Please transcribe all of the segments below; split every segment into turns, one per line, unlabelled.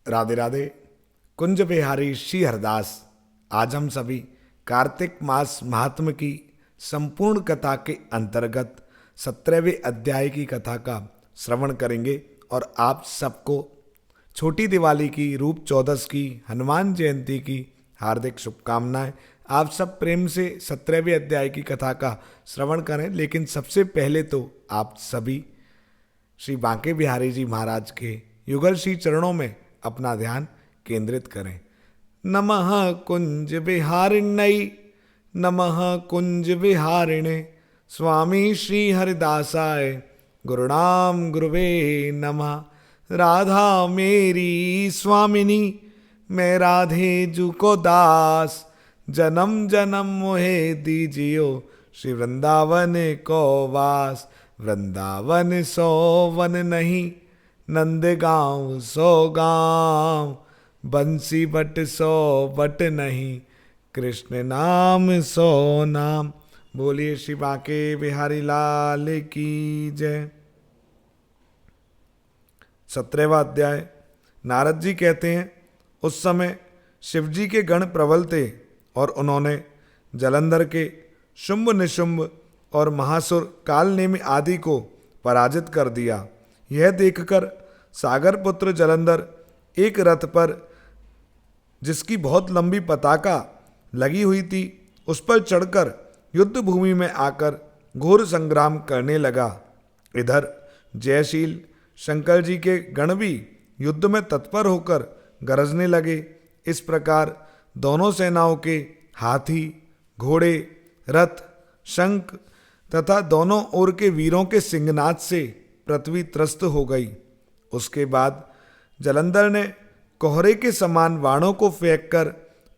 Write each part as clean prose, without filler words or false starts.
राधे राधे। कुंज बिहारी श्री हरदास। आज हम सभी कार्तिक मास महात्म की संपूर्ण कथा के अंतर्गत 17वें अध्याय की कथा का श्रवण करेंगे और आप सबको छोटी दिवाली की, रूप चौदस की, हनुमान जयंती की हार्दिक शुभकामनाएं। आप सब प्रेम से 17वें अध्याय की कथा का श्रवण करें, लेकिन सबसे पहले तो आप सभी श्री बांके बिहारी जी महाराज के युगल श्री चरणों में अपना ध्यान केंद्रित करें। नमः कुंज बिहारिण्यै, नमः कुंज बिहारिणे, स्वामी श्री हरिदासाय, गुरुनाम गुरुवे नमः। राधा मेरी स्वामिनी, मैं राधे जू को दास, जन्म जन्म मोहे दीजियो, श्री वृंदावन को वास। वृंदावन सो वन नहीं, नंद गाँव सो गाँव, बंसी बट सो बट नहीं, कृष्ण नाम सो नाम। बोलिए श्री बांके बिहारी लाल की जय। 17वां अध्याय। नारद जी कहते हैं, उस समय शिवजी के गण प्रबल थे और उन्होंने जलंधर के शुंभ निशुंभ और महासुर कालनेमी आदि को पराजित कर दिया। यह देखकर सागर पुत्र जलंधर एक रथ पर, जिसकी बहुत लंबी पताका लगी हुई थी, उस पर चढ़कर युद्ध भूमि में आकर घोर संग्राम करने लगा। इधर जयशील शंकर जी के गण भी युद्ध में तत्पर होकर गरजने लगे। इस प्रकार दोनों सेनाओं के हाथी, घोड़े, रथ, शंख तथा दोनों ओर के वीरों के सिंहनाद से पृथ्वी त्रस्त हो गई। उसके बाद जलंधर ने कोहरे के समान बाणों को फेंककर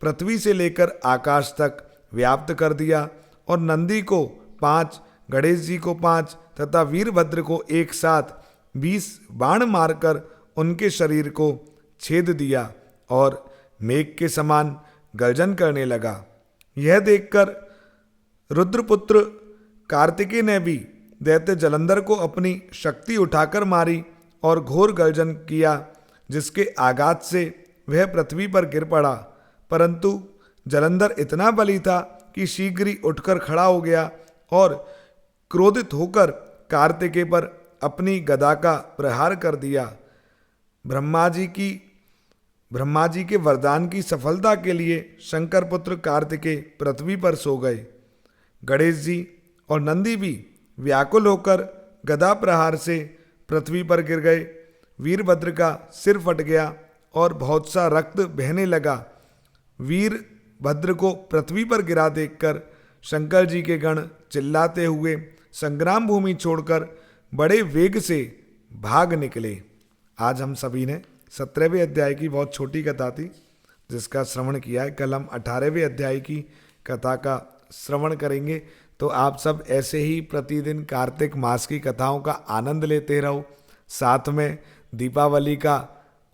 पृथ्वी से लेकर आकाश तक व्याप्त कर दिया और नंदी को 5, गणेश जी को 5 तथा वीरभद्र को एक साथ 20 बाण मारकर उनके शरीर को छेद दिया और मेघ के समान गर्जन करने लगा। यह देखकर रुद्रपुत्र कार्तिकेय ने भी दैत्य जलंधर को अपनी शक्ति उठाकर मारी और घोर गर्जन किया, जिसके आघात से वह पृथ्वी पर गिर पड़ा। परंतु जलंधर इतना बली था कि शीघ्र ही उठकर खड़ा हो गया और क्रोधित होकर कार्तिकेय पर अपनी गदा का प्रहार कर दिया। ब्रह्मा जी के वरदान की सफलता के लिए शंकर पुत्र कार्तिकेय पृथ्वी पर सो गए। गणेश जी और नंदी भी व्याकुल होकर गदा प्रहार से पृथ्वी पर गिर गए। वीरभद्र का सिर फट गया और बहुत सा रक्त बहने लगा। वीरभद्र को पृथ्वी पर गिरा देखकर शंकर जी के गण चिल्लाते हुए संग्राम भूमि छोड़कर बड़े वेग से भाग निकले। आज हम सभी ने 17वें अध्याय की बहुत छोटी कथा थी जिसका श्रवण किया है। कल हम 18वें अध्याय की कथा का श्रवण करेंगे। तो आप सब ऐसे ही प्रतिदिन कार्तिक मास की कथाओं का आनंद लेते रहो। साथ में दीपावली का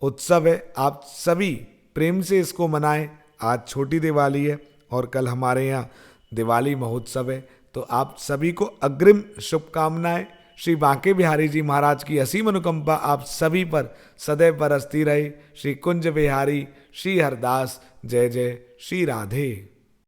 उत्सव है, आप सभी प्रेम से इसको मनाएं। आज छोटी दिवाली है और कल हमारे यहाँ दिवाली महोत्सव है। तो आप सभी को अग्रिम शुभकामनाएं। श्री बांके बिहारी जी महाराज की असीम अनुकंपा आप सभी पर सदैव बरसती रहे। श्री कुंज बिहारी श्री हरदास। जय जय श्री राधे।